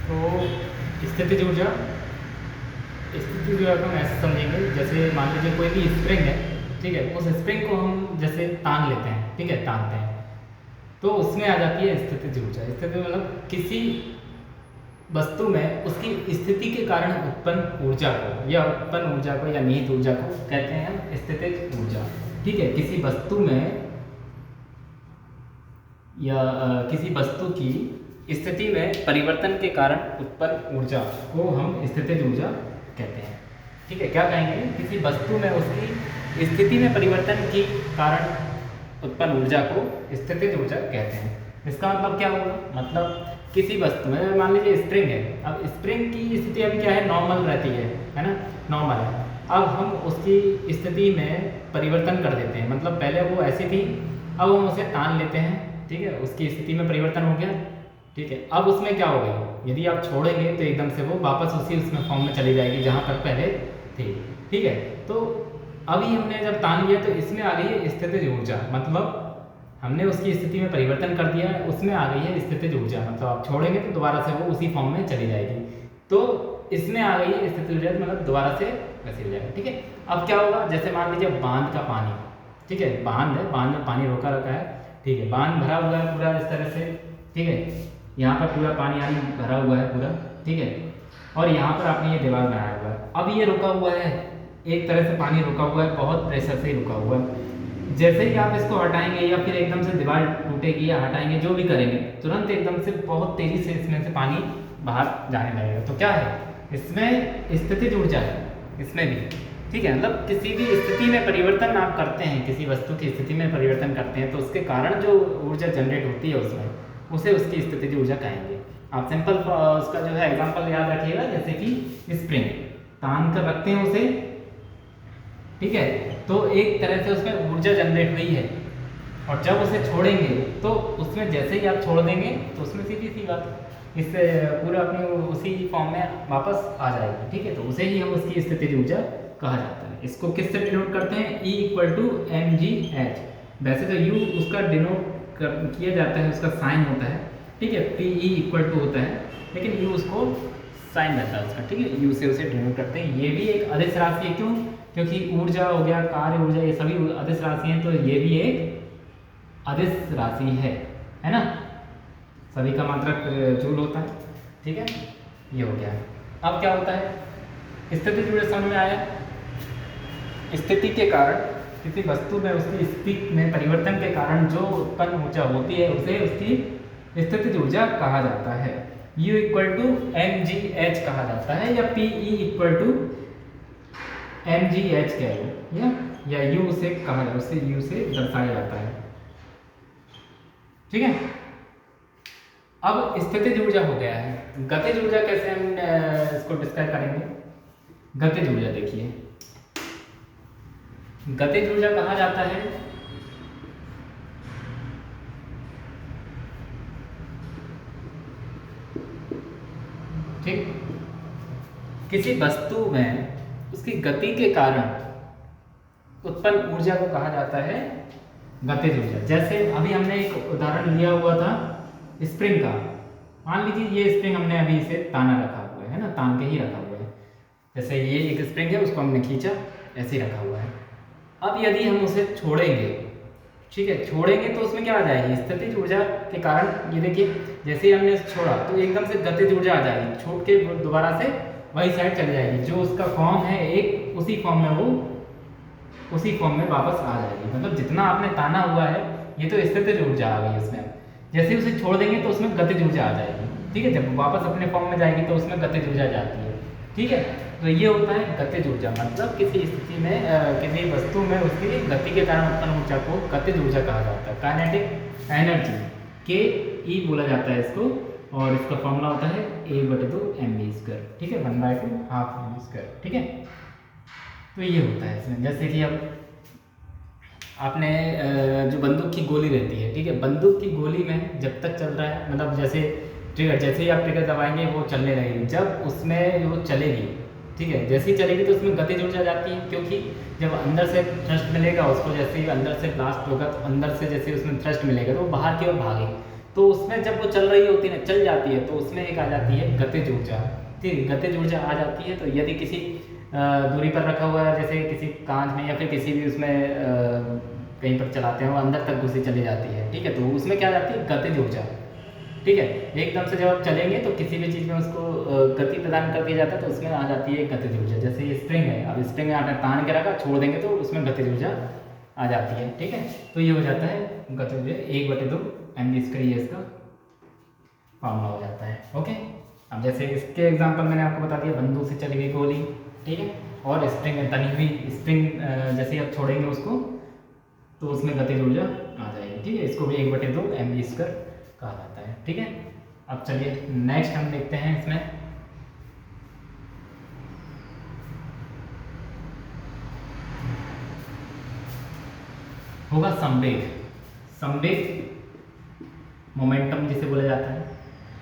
तो स्थितिज ऊर्जा, स्थितिज ऊर्जा को हम ऐसे समझेंगे, जैसे मान लीजिए कोई भी स्प्रिंग है, ठीक है, उस स्प्रिंग को हम जैसे तान लेते हैं, ठीक है, तानते हैं, तो उसमें आ जाती है स्थितिज ऊर्जा। स्थिति मतलब किसी वस्तु में उसकी स्थिति के कारण उत्पन्न ऊर्जा को, या उत्पन्न ऊर्जा को या निहित ऊर्जा को कहते हैं हम स्थितिज ऊर्जा। ठीक है, किसी वस्तु में या किसी वस्तु की स्थिति में परिवर्तन के कारण उत्पन्न ऊर्जा को हम स्थितिज ऊर्जा कहते हैं। ठीक है, क्या कहेंगे, किसी वस्तु में उसकी स्थिति में परिवर्तन के कारण उत्पन्न ऊर्जा को स्थितिज ऊर्जा कहते हैं। इसका मतलब क्या होगा, मतलब किसी वस्तु में मान लीजिए स्प्रिंग है, अब स्प्रिंग की स्थिति अभी क्या है, नॉर्मल रहती है ना, नॉर्मल है। अब हम उसकी स्थिति में परिवर्तन कर देते हैं, मतलब पहले वो ऐसी थी, अब हम उसे तान लेते हैं, ठीक है, उसकी स्थिति में परिवर्तन हो गया, ठीक है। अब उसमें क्या हो गई, यदि आप छोड़ेंगे तो एकदम से वो वापस उसी उसमें फॉर्म में चली जाएगी जहाँ पर पहले थी, ठीक है। तो अभी हमने जब तान लिया तो इसमें आ गई है स्थितिज ऊर्जा, मतलब हमने उसकी स्थिति में परिवर्तन कर दिया है, उसमें आ गई है स्थितिज ऊर्जा, मतलब आप छोड़ेंगे तो दोबारा से वो उसी फॉर्म में चली जाएगी, तो इसमें आ गई है स्थितिज ऊर्जा, मतलब दोबारा से वैसे हो जाएगा, ठीक है। अब क्या होगा, जैसे मान लीजिए बांध का पानी, ठीक है, बांध है, बांध में पानी रोका रखा है, ठीक है, बांध भरा हुआ है पूरा इस तरह से, ठीक है, यहाँ पर पूरा पानी यानी भरा हुआ है पूरा, ठीक है, और यहाँ पर आपने ये दीवार बनाया हुआ है, अब ये रुका हुआ है, एक तरह से पानी रुका हुआ है, बहुत प्रेशर से रुका हुआ है। जैसे ही आप इसको हटाएंगे या फिर एकदम से दीवार टूटेगी या हटाएंगे, जो भी करेंगे, तुरंत एकदम से बहुत तेज़ी से इसमें से पानी बाहर जाने लगेगा। तो क्या है, इसमें स्थितिज ऊर्जा है, इसमें भी, ठीक है, मतलब किसी भी स्थिति में परिवर्तन आप करते हैं, किसी वस्तु की स्थिति में परिवर्तन करते हैं, तो उसके कारण जो ऊर्जा जनरेट होती है उसमें, उसे उसकी स्थितिज ऊर्जा कहेंगे। आप सिंपल उसका जो है एग्जांपल याद रखिएगा, जैसे कि स्प्रिंग तान कर रखते हैं उसे, ठीक है, तो एक तरह से उसमें ऊर्जा जनरेट हुई है, और जब उसे छोड़ेंगे तो उसमें जैसे ही आप छोड़ देंगे तो उसमें सीधी सी बात इससे पूरा अपनी उसी फॉर्म में वापस आ जाएगी, ठीक है, तो उसे ही हम उसकी स्थितिज ऊर्जा कहा जाता है। इसको किससे डिनोट करते हैं, E = mgh, वैसे तो U उसका डिनोट किया जाता है, उसका साइन होता है, ठीक है, PE = होता है, लेकिन U उसको साइन रहता है उसका, ठीक है, U से उसे डिनोट करते हैं। ये भी एक अदिश राशि है, क्यों, क्योंकि ऊर्जा हो गया, कार्य ऊर्जा, ये सभी अदिश राशि हैं, तो ये भी एक अदिश राशि है ना, सभी का मात्रक जूल होता है, ठीक है, ये हो गया। अब क्या होता है, स्थितिज ऊर्जा समझ में आया, स्थिति के कारण किसी वस्तु में उसकी स्थिति में परिवर्तन के कारण जो उत्पन्न ऊर्जा होती है उसे उसकी स्थितिज ऊर्जा कहा जाता है। U = mgh कहा जाता है, या PE = mgh कह लो, या U से कहा जाता है, उसे U से दर्शाया जाता है, ठीक है। अब स्थितिज ऊर्जा हो गया है, गतिज ऊर्जा कैसे हम इसको डिस्क्राइब करेंगे। गतिज ऊर्जा देखिए, गतिज ऊर्जा कहा जाता है ठीक, किसी वस्तु में उसकी गति के कारण उत्पन्न ऊर्जा को कहा जाता है गतिज ऊर्जा। जैसे अभी हमने एक उदाहरण लिया हुआ था स्प्रिंग का, मान लीजिए ये स्प्रिंग हमने अभी इसे ताना रखा हुआ है ना, तान के ही रखा हुआ है, जैसे ये एक स्प्रिंग है, उसको हमने खींचा, ऐसे ही रखा हुआ है। अब यदि हम उसे छोड़ेंगे, ठीक है, छोड़ेंगे तो उसमें क्या आ जाएगी, स्थितिज ऊर्जा के कारण, ये देखिए जैसे ही हमने छोड़ा तो एकदम से गतिज ऊर्जा आ जाएगी, छूट के दोबारा से वही साइड चली जाएगी, जो उसका फॉर्म है एक, उसी फॉर्म में वो उसी फॉर्म में वापस आ जाएगी। मतलब जितना आपने ताना हुआ है, ये तो स्थितिज ऊर्जा आ गई उसमें, जैसे ही उसे छोड़ देंगे तो उसमें गतिज ऊर्जा आ जाएगी, ठीक है, जब वापस अपने फॉर्म में जाएगी तो उसमें गतिज ऊर्जा जाती है, ठीक है। तो ये होता है गतिज ऊर्जा, मतलब किसी स्थिति में किसी वस्तु में उसकी गति के कारण उत्पन्न ऊर्जा को गतिज ऊर्जा कहा जाता है। काइनेटिक एनर्जी KE बोला जाता है इसको, और इसका फॉर्मूला होता है A/2mv², ठीक है, 1/2 हाफ mv², ठीक है। तो ये होता है इसमें, जैसे कि अब आपने जो बंदूक की गोली रहती है, ठीक है, बंदूक की गोली में जब तक चल रहा है, मतलब जैसे ट्रिगर, जैसे ही आप ट्रिगर दबाएंगे वो चलने लगेगी, जब उसमें वो चलेगी, ठीक है, जैसे ही चलेगी तो उसमें गतिज ऊर्जा जाती है, क्योंकि जब अंदर से थ्रस्ट मिलेगा उसको, जैसे ही अंदर से ब्लास्ट होगा तो अंदर से जैसे उसमें थ्रस्ट मिलेगा तो वो बाहर की ओर भागेगी, तो उसमें जब वो चल रही होती है ना, चल जाती है, तो उसमें एक आ जाती है गतिज ऊर्जा। ठीक है, गतिज ऊर्जा आ जाती है। तो यदि किसी दूरी पर रखा हुआ है, जैसे किसी कांच में या फिर किसी भी उसमें कहीं पर चलाते हैं, वो अंदर तक घुसी चली जाती है। ठीक है, तो उसमें क्या आ जाती है गतिज ऊर्जा। ठीक है, एकदम से जब आप चलेंगे तो किसी भी चीज़ में उसको गति प्रदान कर दिया जाता है, तो उसमें आ जाती है गतिज ऊर्जा। जैसे ये स्प्रिंग है, अब स्प्रिंग में आपने तान के रखा, छोड़ देंगे तो उसमें गतिज ऊर्जा आ जाती है। ठीक है, तो ये हो जाता है गतिज ऊर्जा 1/2 mv², ये इसका फॉर्मूला हो जाता है। ओके, अब जैसे इसके एग्जांपल मैंने आपको बता दिया, बंदूक से चली हुई गोली। ठीक है, और स्प्रिंग में तनी हुई स्प्रिंग, जैसे आप छोड़ेंगे उसको तो उसमें गतिज ऊर्जा आ जाएगी। ठीक है, इसको भी 1/2 mv² कहा जाता है। ठीक है, अब चलिए नेक्स्ट हम देखते हैं। इसमें होगा संवेग। संवेग मोमेंटम जिसे बोला जाता है।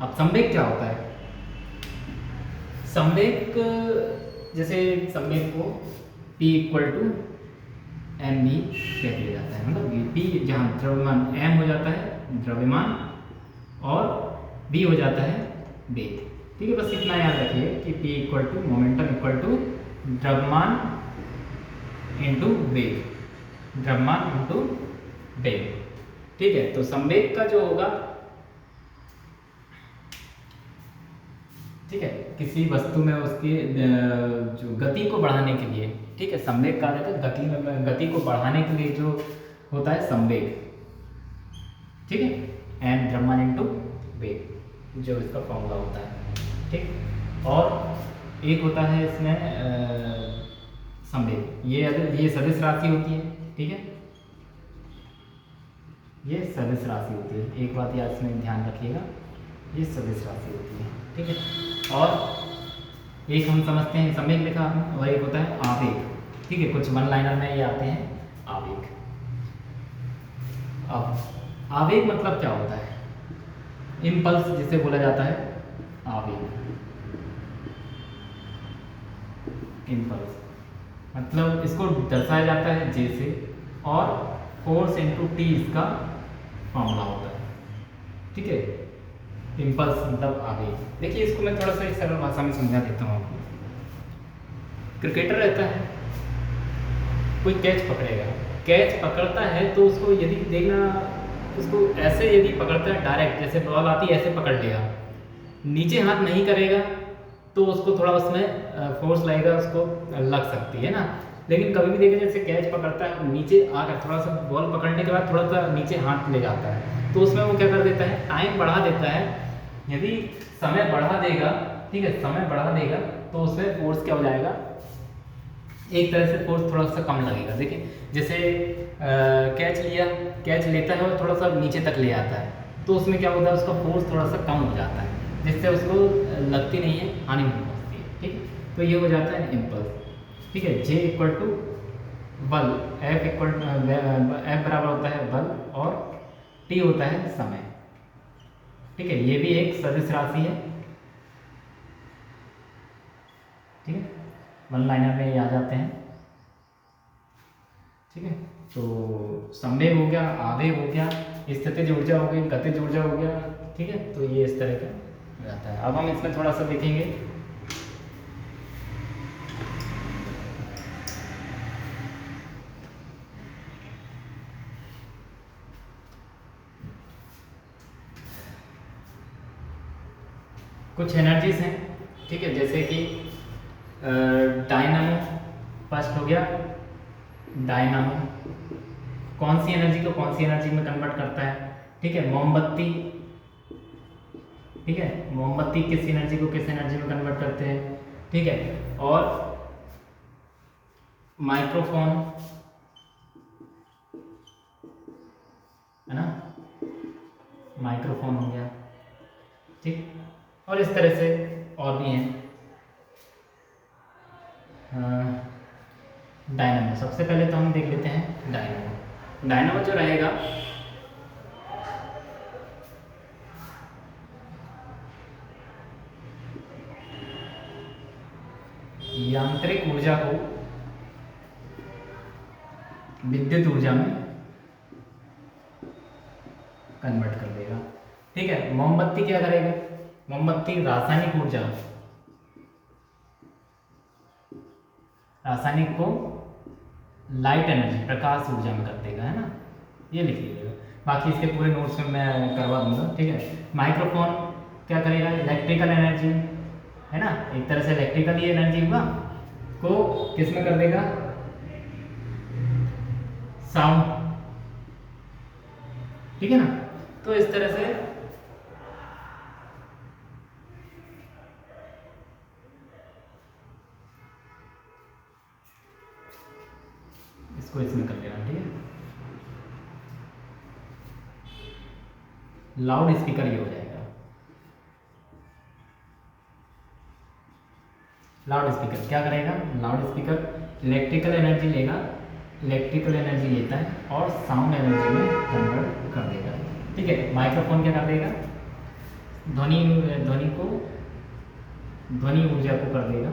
अब संवेग क्या होता है? संवेग, जैसे संवेग को P = mv कह दिया जाता है। मतलब P जहाँ द्रव्यमान m हो जाता है द्रव्यमान, और v हो जाता है वेग। ठीक है, बस इतना याद रखिए कि P = मोमेंटम = द्रव्यमान इंटू वेग, द्रव्यमान इंटू वेग। ठीक है, तो संवेग का जो होगा, ठीक है, किसी वस्तु में उसकी जो गति को बढ़ाने के लिए, ठीक है, संवेग कहा जाता है गति को बढ़ाने के लिए जो होता है संवेग। ठीक है, m द्रव्यमान इंटू वेग, जो इसका फॉर्मूला होता है। ठीक, और एक होता है इसमें संवेग, ये सदिश राशि होती है। ठीक है, ये सदिश राशि होती है। एक बात याद इसमें ध्यान रखिएगा, ये सदिश राशि होती है। ठीक है, और एक हम समझते हैं संवेग लिखा आपने, और एक होता है आवेग। ठीक है, कुछ वन लाइनर में ये आते हैं आवेग। अब आवेग मतलब क्या होता है? इम्पल्स जिसे बोला जाता है आवेग। इम्पल्स मतलब इसको दर्शाया जाता है J से, और फोर्स इंटू टी इसका फॉर्मूला होता है। ठीक है, इम्पल्स मतलब आवेग। देखिए, इसको मैं थोड़ा सा इस सरल भाषा में समझा देता हूँ आपको। क्रिकेटर रहता है, कोई कैच पकड़ेगा, कैच पकड़ता है तो उसको यदि देखना, उसको ऐसे यदि पकड़ता है डायरेक्ट, जैसे बॉल आती है ऐसे पकड़ लिया, नीचे हाथ नहीं करेगा तो उसको थोड़ा उसमें फोर्स लगेगा, उसको लग सकती है ना। लेकिन कभी भी देखें, जैसे कैच पकड़ता है, नीचे आकर थोड़ा सा बॉल पकड़ने के बाद थोड़ा सा नीचे हाथ ले जाता है, तो उसमें वो क्या कर देता है, टाइम बढ़ा देता है। यदि समय बढ़ा देगा, ठीक है, समय बढ़ा देगा तो उसमें फोर्स क्या हो जाएगा, एक तरह से फोर्स थोड़ा सा कम लगेगा। देखिए, जैसे कैच लिया, कैच लेता है और थोड़ा सा नीचे तक ले आता है, तो उसमें क्या होता है, उसका फोर्स थोड़ा सा कम हो जाता है, जिससे उसको लगती नहीं है, हानि नहीं पहुँचती है। ठीक, तो ये हो जाता है इम्पल्स। ठीक है, J = बल, F बराबर होता है बल, और T होता है समय। ठीक है, ये भी एक सदिश राशि है। ठीक है, वन लाइनर में ये आ जाते हैं। ठीक है, तो संवेग हो गया, आवेग हो गया, स्थितिज ऊर्जा हो गई, गतिज ऊर्जा हो गया। ठीक है, तो ये इस तरह का रहता है। अब हम इसमें थोड़ा सा देखेंगे, कुछ एनर्जीज हैं। ठीक है, जैसे कि डायनामो, फर्स्ट हो गया डायनामो, कौन सी एनर्जी को कौन सी एनर्जी में कन्वर्ट करता है। ठीक है, मोमबत्ती, ठीक है, मोमबत्ती किस एनर्जी को किस एनर्जी में कन्वर्ट करते हैं। ठीक है, और माइक्रोफोन, है ना, माइक्रोफोन हो गया। ठीक, और इस तरह से और भी हैं। डायनामो, सबसे पहले तो हम देख लेते हैं डायनामो। डायनामो जो रहेगा, यांत्रिक ऊर्जा को विद्युत ऊर्जा में कन्वर्ट कर देगा। ठीक है, मोमबत्ती क्या करेगा, मोमबत्ती रासायनिक ऊर्जा, रासायनिक को लाइट एनर्जी प्रकाश ऊर्जा में कर देगा, है ना, ये लिख लीजिएगा। बाकी इसके पूरे नोट्स में मैं करवा दूंगा, ठीक है। माइक्रोफोन क्या करेगा, इलेक्ट्रिकल एनर्जी, है ना, एक तरह से इलेक्ट्रिकल ही एनर्जी हुआ को किस में कर देगा, साउंड, ठीक है ना। तो इस तरह से इसको इसमें कर लेना, ठीक है। लाउड स्पीकर ये हो जाएगा, लाउड स्पीकर क्या करेगा, लाउड स्पीकर इलेक्ट्रिकल एनर्जी लेगा, इलेक्ट्रिकल एनर्जी लेता है और साउंड एनर्जी में कन्वर्ट कर देगा, ठीक है। माइक्रोफोन क्या कर देगा, ध्वनि ऊर्जा को कर देगा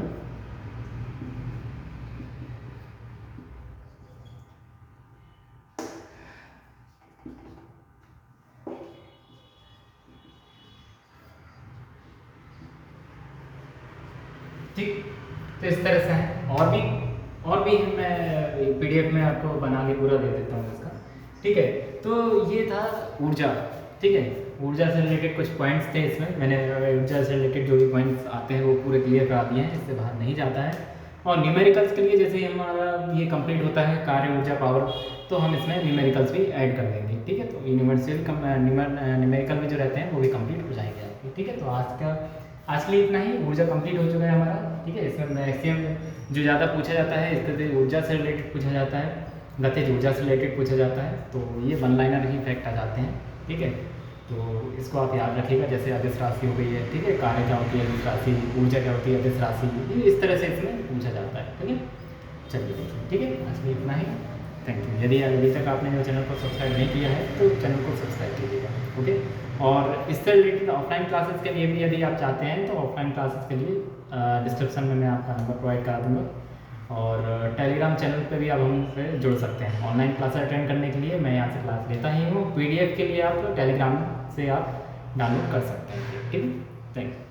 ठीक। तो इस तरह से है, और भी मैं पीडीएफ में आपको बना के पूरा दे देता हूँ इसका, ठीक है। तो ये था ऊर्जा, ठीक है। ऊर्जा से रिलेटेड कुछ पॉइंट्स थे इसमें, मैंने ऊर्जा से रिलेटेड जो भी पॉइंट्स आते हैं वो पूरे क्लियर करा दिए हैं, इससे बाहर नहीं जाता है। और न्यूमेरिकल्स के लिए जैसे हमारा ये कंप्लीट होता है कार्य ऊर्जा पावर, तो हम इसमें न्यूमेरिकल्स भी ऐड कर देंगे, ठीक है। तो न्यूमेरिकल में जो रहते हैं वो भी कंप्लीट हो जाएंगे आपके, ठीक है। तो आज के लिए इतना ही, ऊर्जा कंप्लीट हो चुका है हमारा, ठीक है। इसमें मैक्सिमम जो ज़्यादा पूछा जाता है स्थितिज ऊर्जा से रिलेटेड पूछा जाता है, गतिज ऊर्जा से रिलेटेड पूछा जाता है, तो ये वन लाइनर ही फैक्ट आ जाते हैं, ठीक है। तो इसको आप याद रखिएगा, जैसे अदिश राशि हो गई है, ठीक है, कार्य क्या होती है अदिश राशि, ऊर्जा क्या होती है अदिश राशि, ये इस तरह से इसमें पूछा जाता है, ठीक है। चलिए देखिए, ठीक है, आज के लिए इतना ही, थैंक यू। यदि अभी तक आपने जो चैनल को सब्सक्राइब नहीं किया है तो चैनल को सब्सक्राइब कीजिएगा, ओके। और इससे रिलेटेड ऑफलाइन क्लासेस के लिए भी यदि आप चाहते हैं तो ऑफलाइन क्लासेस के लिए डिस्क्रिप्शन में मैं आपका नंबर प्रोवाइड करा दूँगा, और टेलीग्राम चैनल पे भी आप हमसे जुड़ सकते हैं। ऑनलाइन क्लास अटेंड करने के लिए मैं यहाँ से क्लास लेता ही हूँ, पीडीएफ के लिए आप टेलीग्राम से आप डाउनलोड कर सकते हैं, ठीक है। Thank you.